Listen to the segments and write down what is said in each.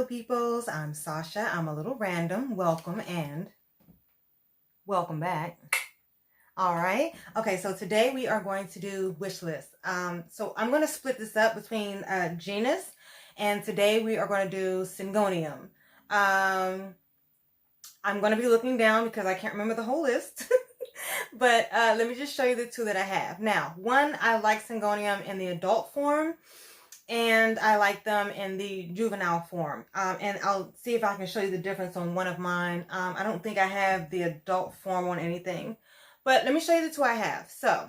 peoples, I'm Sasha. I'm a little random. Welcome and welcome back. All right. Okay, so today we are going to do wish list. So I'm going to split this up between genus, and today we are going to do Syngonium. I'm going to be looking down because I can't remember the whole list. But let me just show you the two that I have. Now, one, I like Syngonium in the adult form, and I like them in the juvenile form. And I'll see if I can show you the difference on one of mine. I don't think I have the adult form on anything, but let me show you the two I have. So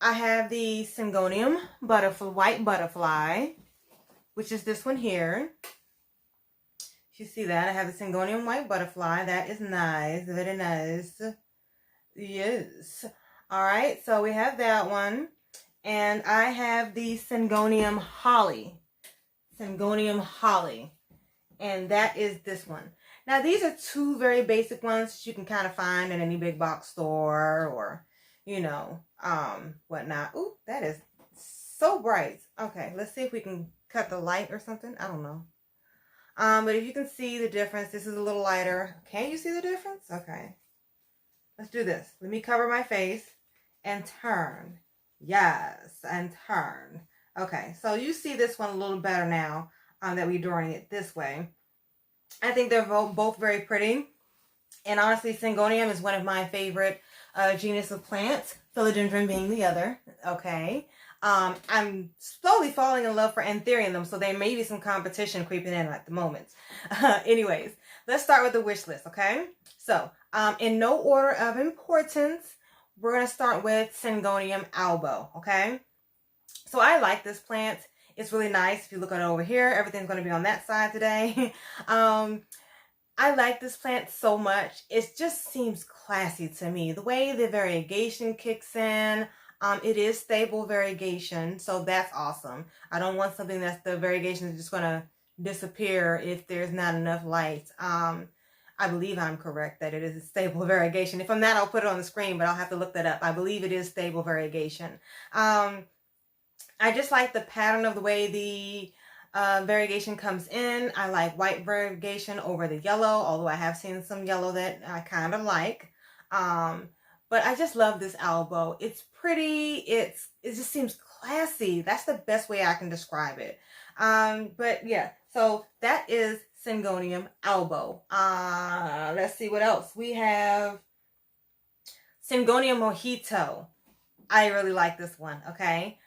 I have the Syngonium butterfly, white butterfly, which is this one here. If you see that, I have the Syngonium white butterfly. That is nice, very nice. Yes. All right, so we have that one. And I have the Syngonium holly. Syngonium holly. And that is this one. Now, these are two very basic ones you can kind of find in any big box store or, you know, whatnot. Ooh, that is so bright. Okay, let's see if we can cut the light or something. I don't know. But if you can see the difference, this is a little lighter. Can you see the difference? Okay. Let's do this. Let me cover my face and turn. Yes, and turn. Okay, so you see this one a little better now that we're doing it this way. I think they're both very pretty. And honestly, Syngonium is one of my favorite genus of plants, philodendron being the other. Okay. I'm slowly falling in love for anthurium, so there may be some competition creeping in at the moment. Anyways, let's start with the wish list, okay? So, in no order of importance, we're going to start with Syngonium albo, okay? So I like this plant. It's really nice. If you look at it over here, everything's going to be on that side today. I like this plant so much. It just seems classy to me. The way the variegation kicks in, it is stable variegation, so that's awesome. I don't want something that's the variegation is just going to disappear if there's not enough light. I believe I'm correct that it is a stable variegation. If I'm not, I'll put it on the screen, but I'll have to look that up. I believe it is stable variegation. I just like the pattern of the way the variegation comes in. I like white variegation over the yellow, although I have seen some yellow that I kind of like. But I just love this albo. It's pretty. It just seems classy. That's the best way I can describe it. But yeah, so that is Syngonium albo. Let's see what else. We have Syngonium mojito. I really like this one, okay?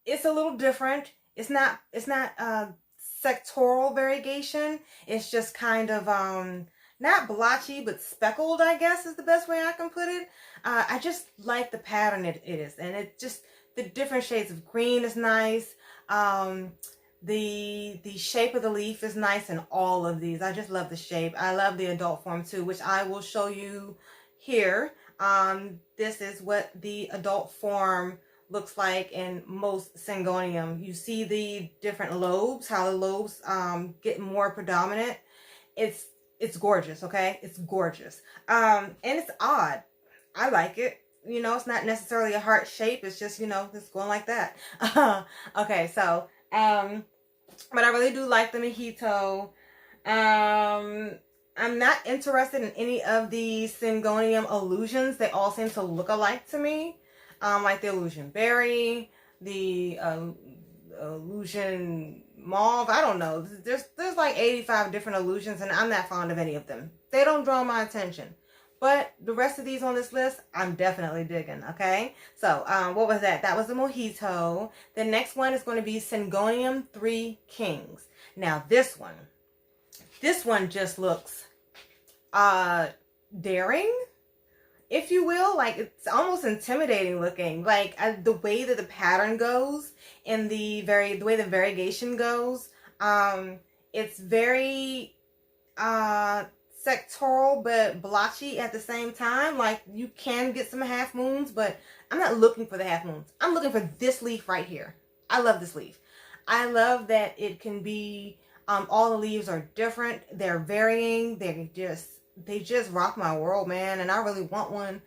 It's a little different. It's not sectoral variegation. It's just kind of not blotchy, but speckled, I guess is the best way I can put it. I just like the pattern it is, and it just, the different shades of green is nice. The shape of the leaf is nice in all of these. I just love the shape. I love the adult form too, which I will show you here. This is what the adult form looks like in most Syngonium. You see the different lobes, how the lobes get more predominant. It's gorgeous, okay? It's gorgeous. And it's odd. I like it. You know, it's not necessarily a heart shape. It's just, you know, it's going like that. Okay, so, but I really do like the mojito. I'm not interested in any of the Syngonium illusions. They all seem to look alike to me. Like the illusion berry, the illusion mauve. I don't know. There's like 85 different illusions, and I'm not fond of any of them. They don't draw my attention. But the rest of these on this list, I'm definitely digging, okay? So, what was that? That was the mojito. The next one is going to be Syngonium 3 Kings. Now, this one just looks daring, if you will. Like, it's almost intimidating looking. Like, the way that the pattern goes and the way the variegation goes, it's very sectoral but blotchy at the same time. Like, you can get some half moons, but I'm not looking for the half moons. I'm looking for this leaf right here. I love this leaf. I love that it can be, all the leaves are different. They're varying. They just rock my world, man, and I really want one.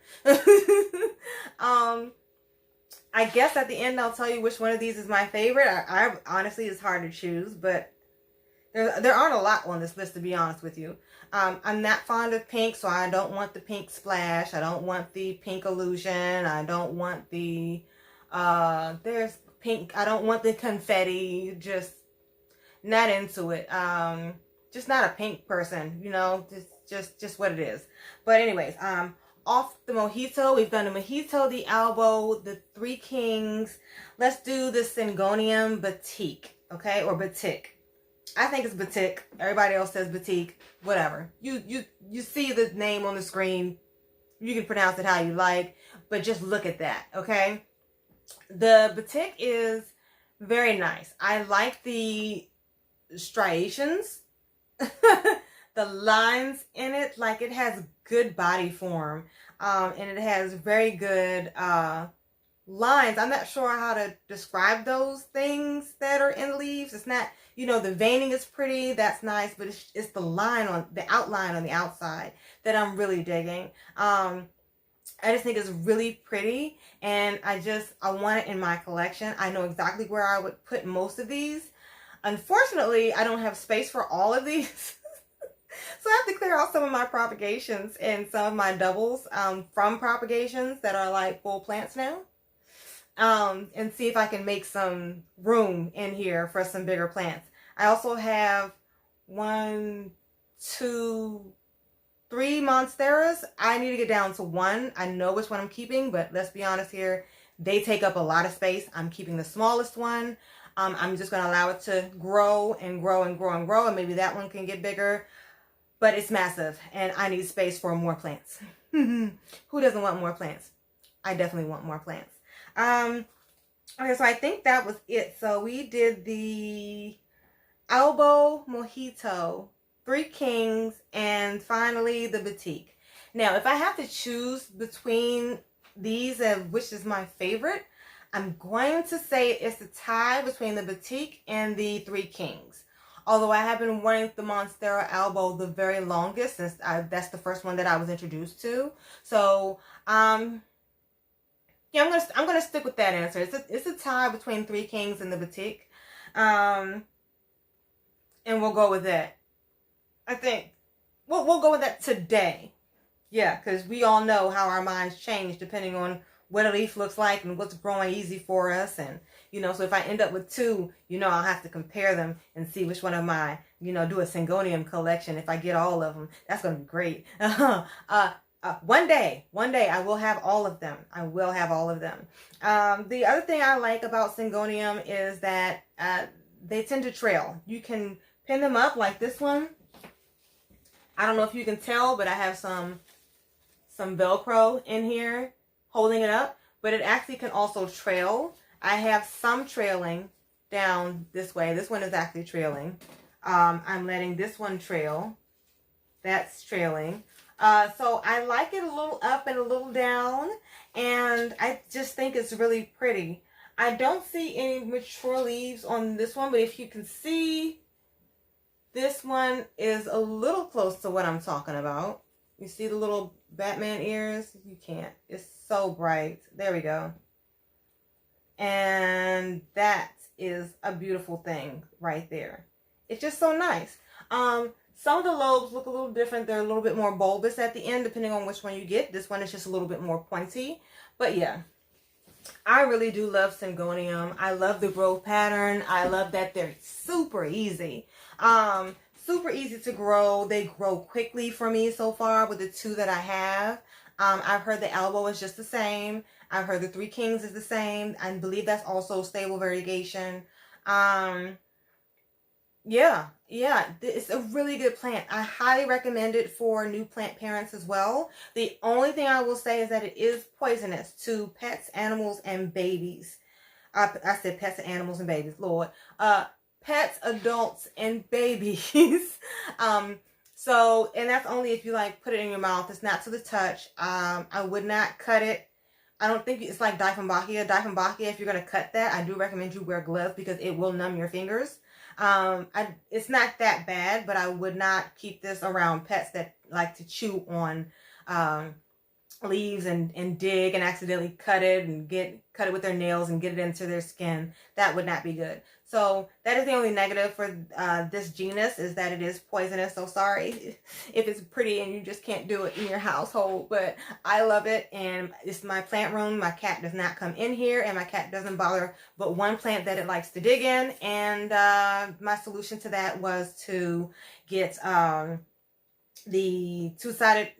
I guess at the end I'll tell you which one of these is my favorite. I honestly, it's hard to choose, but There aren't a lot on this list, to be honest with you. I'm not fond of pink, so I don't want the pink splash. I don't want the pink illusion. I don't want the, there's pink. I don't want the confetti. Just not into it. Just not a pink person, you know, just what it is. But anyways, off the mojito, we've done the mojito, the elbow, the Three Kings. Let's do the Syngonium batik, okay, or batik. I think it's batik. Everybody else says batik. Whatever. You see the name on the screen. You can pronounce it how you like, but just look at that, okay? The batik is very nice. I like the striations, the lines in it. Like, it has good body form, and it has very good lines. I'm not sure how to describe those things that are in leaves. It's not, you know, the veining is pretty, that's nice, but it's the line on the outline on the outside that I'm really digging. I just think it's really pretty, and I want it in my collection. I know exactly where I would put most of these. Unfortunately, I don't have space for all of these. So I have to clear out some of my propagations and some of my doubles from propagations that are like full plants now. And see if I can make some room in here for some bigger plants. I also have 1, 2, 3 monsteras. I need to get down to 1. I know which one I'm keeping, but let's be honest here. They take up a lot of space. I'm keeping the smallest one. I'm just going to allow it to grow and grow and grow and grow, and maybe that one can get bigger. But it's massive, and I need space for more plants. Who doesn't want more plants? I definitely want more plants. Okay, so I think that was it. So we did the elbow mojito, Three Kings, and finally the batik. Now, if I have to choose between these and which is my favorite, I'm going to say it's a tie between the batik and the Three Kings. Although I have been wanting the Monstera elbow the very longest, since that's the first one that I was introduced to. So, yeah, I'm gonna stick with that answer. It's a tie between Three Kings and the batik, and we'll go with that. I think we'll go with that today. Yeah, because we all know how our minds change depending on what a leaf looks like and what's growing easy for us. And, you know, so if I end up with 2, you know, I'll have to compare them and see which one of my, you know, do a Syngonium collection. If I get all of them, that's going to be great. One day I will have all of them. I will have all of them. The other thing I like about Syngonium is that they tend to trail. You can pin them up like this one. I don't know if you can tell, but I have some Velcro in here holding it up, but it actually can also trail. I have some trailing down this way. This one is actually trailing. I'm letting this one trail. That's trailing. So I like it a little up and a little down, and I just think it's really pretty. I don't see any mature leaves on this one, but if you can see, this one is a little close to what I'm talking about. You see the little Batman ears? You can't. It's so bright. There we go. And that is a beautiful thing right there. It's just so nice. Some of the lobes look a little different. They're a little bit more bulbous at the end, depending on which one you get. This one is just a little bit more pointy. But yeah, I really do love Syngonium. I love the growth pattern. I love that they're super easy. Super easy to grow. They grow quickly for me so far with the 2 that I have. I've heard the elbow is just the same. I've heard the Three Kings is the same. I believe that's also stable variegation. Yeah, it's a really good plant. I highly recommend it for new plant parents as well. The only thing I will say is that it is poisonous to pets, animals, and babies. I said pets and animals and babies, Lord. Pets, adults, and babies. So, and that's only if you like put it in your mouth. It's not to the touch. I would not cut it. I don't think it's like Dieffenbachia. Dieffenbachia, if you're going to cut that, I do recommend you wear gloves because it will numb your fingers. It's not that bad, but I would not keep this around pets that like to chew on leaves and dig and accidentally cut it and cut it with their nails and get it into their skin. That would not be good. So that is the only negative for this genus, is that it is poisonous. So sorry if it's pretty and you just can't do it in your household, but I love it, and it's my plant room. My cat does not come in here, and my cat doesn't bother but one plant that it likes to dig in. And my solution to that was to get the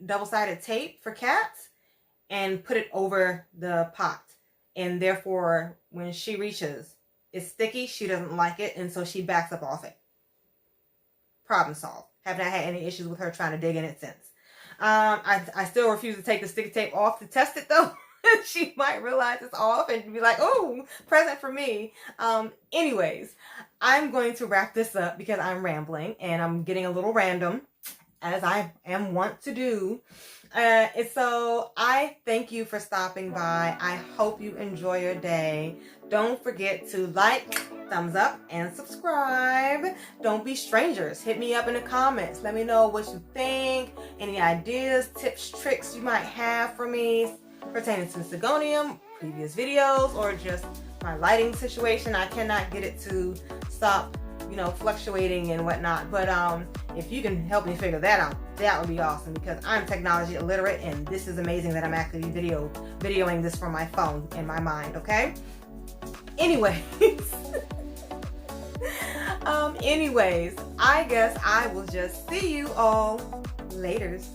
double-sided tape for cats and put it over the pot, and therefore when she reaches, it's sticky, she doesn't like it, and so she backs up off it. Problem solved. Have not had any issues with her trying to dig in it since. I still refuse to take the sticky tape off to test it though. She might realize it's off and be like, oh, present for me. Anyways, I'm going to wrap this up because I'm rambling and I'm getting a little random, as I am wont to do. And so I thank you for stopping by. I hope you enjoy your day. Don't forget to like, thumbs up, and subscribe. Don't be strangers. Hit me up in the comments. Let me know what you think, any ideas, tips, tricks you might have for me pertaining to Syngonium, previous videos, or just my lighting situation. I cannot get it to stop, fluctuating and whatnot. But if you can help me figure that out, that would be awesome, because I'm technology illiterate, and this is amazing that I'm actually videoing this from my phone in my mind, okay? Anyways, anyways, I guess I will just see you all laters.